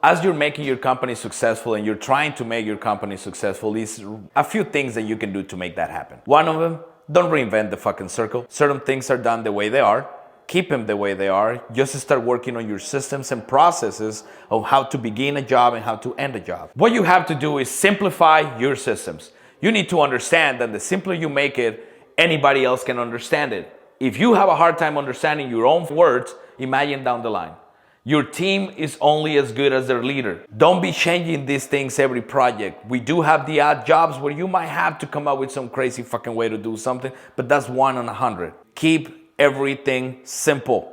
As you're making your company successful and you're trying to make your company successful, there's a few things that you can do to make that happen. One of them, don't reinvent the fucking circle. Certain things are done the way they are. Keep them the way they are. Just start working on your systems and processes of how to begin a job and how to end a job. What you have to do is simplify your systems. You need to understand that the simpler you make it, anybody else can understand it. If you have a hard time understanding your own words, imagine down the line. Your team is only as good as their leader. Don't be changing these things every project. We do have the odd jobs where you might have to come up with some crazy fucking way to do something, but that's 1 in 100. Keep everything simple.